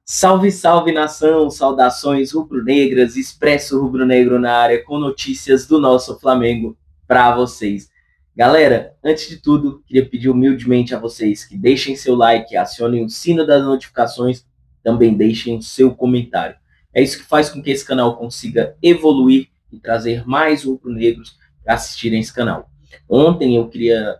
Salve, salve nação, saudações rubro-negras, Expresso Rubro-Negro na área com notícias do nosso Flamengo para vocês. Galera, antes de tudo, queria pedir humildemente a vocês que deixem seu like, acionem o sino das notificações, também deixem o seu comentário. É isso que faz com que esse canal consiga evoluir e trazer mais rubro-negros para assistirem esse canal. Ontem eu queria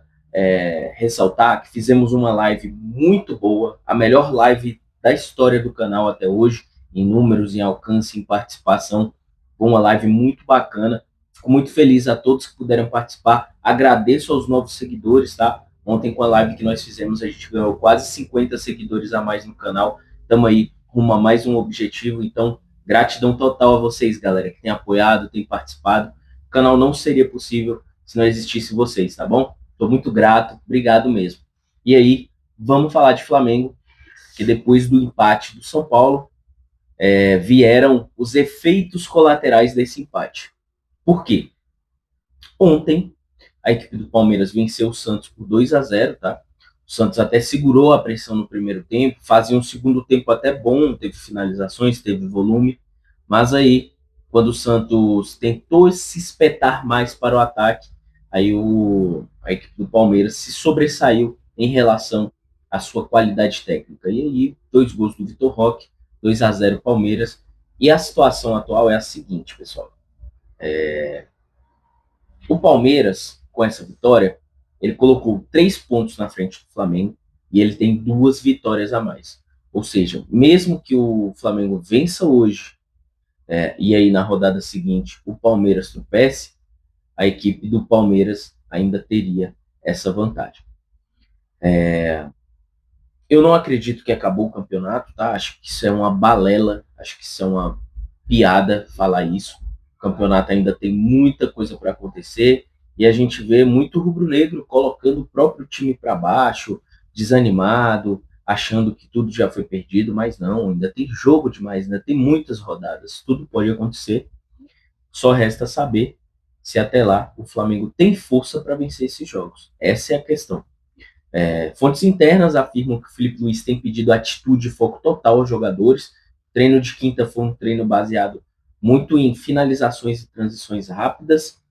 ressaltar que fizemos uma live muito boa, a melhor live da história do canal até hoje, em números, em alcance, em participação. Foi uma live muito bacana. Fico muito feliz a todos que puderam participar. Agradeço aos novos seguidores, tá? Ontem, com a live que nós fizemos, a gente ganhou quase 50 seguidores a mais no canal. Estamos aí rumo a mais um objetivo. Então, gratidão total a vocês, galera, que têm apoiado, têm participado. O canal não seria possível se não existisse vocês, tá bom? Estou muito grato, obrigado mesmo. E aí, vamos falar de Flamengo, que depois do empate do São Paulo, vieram os efeitos colaterais desse empate. Por quê? Ontem, a equipe do Palmeiras venceu o Santos por 2-0, tá? O Santos até segurou a pressão no primeiro tempo, fazia um segundo tempo até bom, teve finalizações, teve volume, mas aí, quando o Santos tentou se espetar mais para o ataque, aí a equipe do Palmeiras se sobressaiu em relação à sua qualidade técnica. E aí, 2 gols do Vitor Roque, 2-0 Palmeiras. E a situação atual é a seguinte, pessoal. O Palmeiras, com essa vitória, ele colocou 3 pontos na frente do Flamengo e ele tem 2 vitórias a mais. Ou seja, mesmo que o Flamengo vença hoje e aí na rodada seguinte o Palmeiras tropece, a equipe do Palmeiras ainda teria essa vantagem. Eu não acredito que acabou o campeonato, tá? Acho que isso é uma balela, acho que isso é uma piada falar isso. O campeonato ainda tem muita coisa para acontecer e a gente vê muito rubro-negro colocando o próprio time para baixo, desanimado, achando que tudo já foi perdido, mas não, ainda tem jogo demais, ainda tem muitas rodadas, tudo pode acontecer. Só resta saber se até lá o Flamengo tem força para vencer esses jogos. Essa é a questão. Fontes internas afirmam que o Felipe Luiz tem pedido atitude e foco total aos jogadores. O treino de quinta foi um treino baseado muito em finalizações e transições rápidas.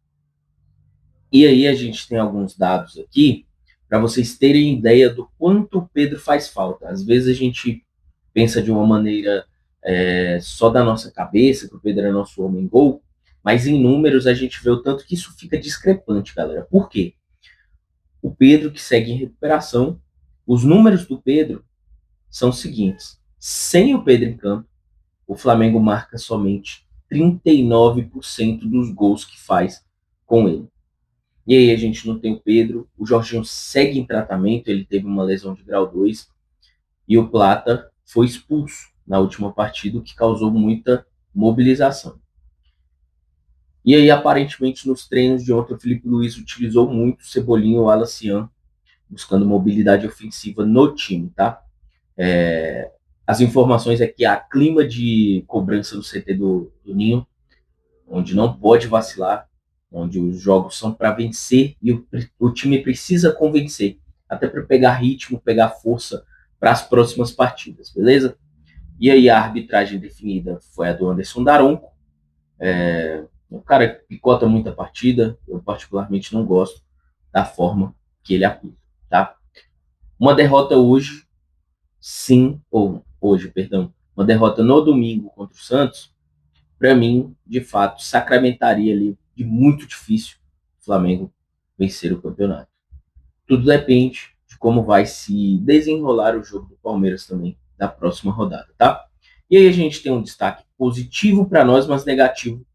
E aí a gente tem alguns dados aqui para vocês terem ideia do quanto o Pedro faz falta. Às vezes a gente pensa de uma maneira só da nossa cabeça, que o Pedro é nosso homem-gol, mas em números a gente vê o tanto que isso fica discrepante, galera. Por quê? O Pedro, que segue em recuperação, os números do Pedro são os seguintes. Sem o Pedro em campo, o Flamengo marca somente 39% dos gols que faz com ele. E aí a gente não tem o Pedro, o Jorginho segue em tratamento, ele teve uma lesão de grau 2, e o Plata foi expulso na última partida, o que causou muita mobilização. E aí, aparentemente, nos treinos de ontem, o Felipe Luiz utilizou muito o Cebolinha e o Alacian, buscando mobilidade ofensiva no time, tá? As informações é que há clima de cobrança no CT do Ninho, onde não pode vacilar, onde os jogos são para vencer e o time precisa convencer, até para pegar ritmo, pegar força para as próximas partidas, beleza? E aí a arbitragem definida foi a do Anderson Daronco. O cara picota muita partida, eu particularmente não gosto da forma que ele apita, tá? Uma derrota hoje, sim, ou hoje, perdão, uma derrota no domingo contra o Santos, para mim, de fato, sacramentaria ali de muito difícil o Flamengo vencer o campeonato. Tudo depende de como vai se desenrolar o jogo do Palmeiras também da próxima rodada, tá? E aí a gente tem um destaque positivo para nós, mas negativo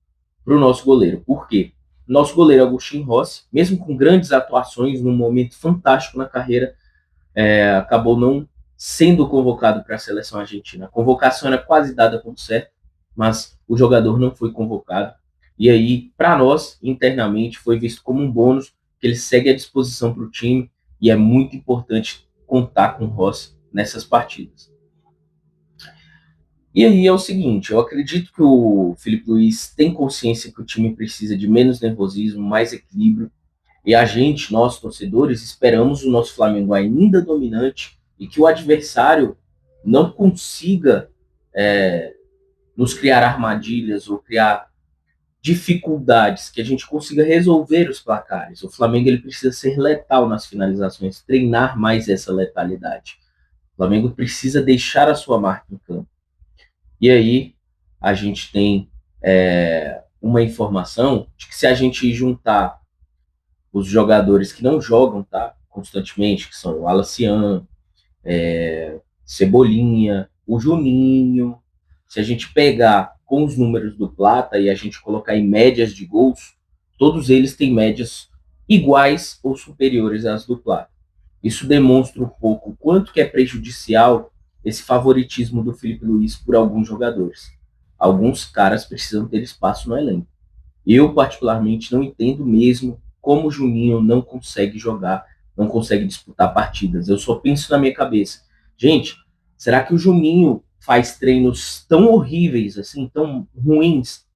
para o nosso goleiro. Por quê? Nosso goleiro Agustín Rossi, mesmo com grandes atuações, num momento fantástico na carreira, acabou não sendo convocado para a seleção argentina. A convocação era quase dada como certo, mas o jogador não foi convocado. E aí, para nós, internamente, foi visto como um bônus, que ele segue à disposição para o time, e é muito importante contar com o Rossi nessas partidas. E aí é o seguinte, eu acredito que o Felipe Luiz tem consciência que o time precisa de menos nervosismo, mais equilíbrio, e a gente, nós torcedores, esperamos o nosso Flamengo ainda dominante e que o adversário não consiga nos criar armadilhas ou criar dificuldades, que a gente consiga resolver os placares. O Flamengo ele precisa ser letal nas finalizações, treinar mais essa letalidade. O Flamengo precisa deixar a sua marca em campo. E aí a gente tem uma informação de que se a gente juntar os jogadores que não jogam, tá, constantemente, que são o Alacian, Cebolinha, o Juninho, se a gente pegar com os números do Plata e a gente colocar em médias de gols, todos eles têm médias iguais ou superiores às do Plata. Isso demonstra um pouco o quanto que é prejudicial esse favoritismo do Felipe Luiz por alguns jogadores. Alguns caras precisam ter espaço no elenco. Eu, particularmente, não entendo mesmo como o Juninho não consegue jogar, não consegue disputar partidas. Eu só penso na minha cabeça. Gente, será que o Juninho faz treinos tão horríveis, assim, tão ruins?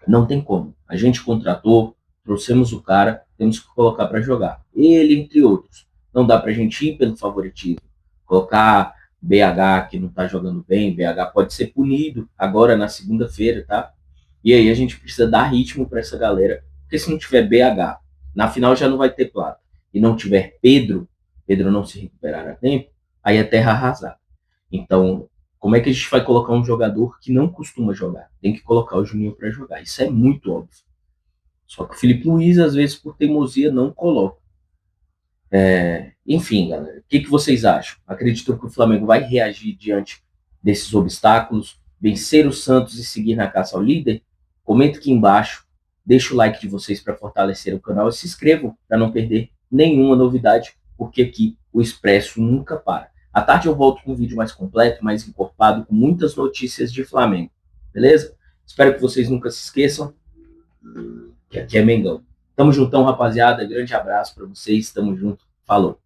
Não tem como. A gente contratou, trouxemos o cara, temos que colocar para jogar. Ele, entre outros. Não dá para a gente ir pelo favoritismo. Colocar BH, que não está jogando bem, BH pode ser punido agora na segunda-feira, tá? E aí a gente precisa dar ritmo para essa galera, porque se não tiver BH, na final já não vai ter Plata, e não tiver Pedro, Pedro não se recuperar a tempo, aí é terra arrasada. Então, como é que a gente vai colocar um jogador que não costuma jogar? Tem que colocar o Juninho para jogar. Isso é muito óbvio. Só que o Felipe Luiz, às vezes, por teimosia, não coloca. Enfim, galera, o que vocês acham? Acreditam que o Flamengo vai reagir diante desses obstáculos, vencer o Santos e seguir na caça ao líder? Comenta aqui embaixo, deixa o like de vocês para fortalecer o canal e se inscrevam para não perder nenhuma novidade, porque aqui o Expresso nunca para. À tarde eu volto com um vídeo mais completo, mais encorpado, com muitas notícias de Flamengo, beleza? Espero que vocês nunca se esqueçam que aqui é Mengão. Tamo juntão, rapaziada. Grande abraço para vocês. Tamo junto. Falou.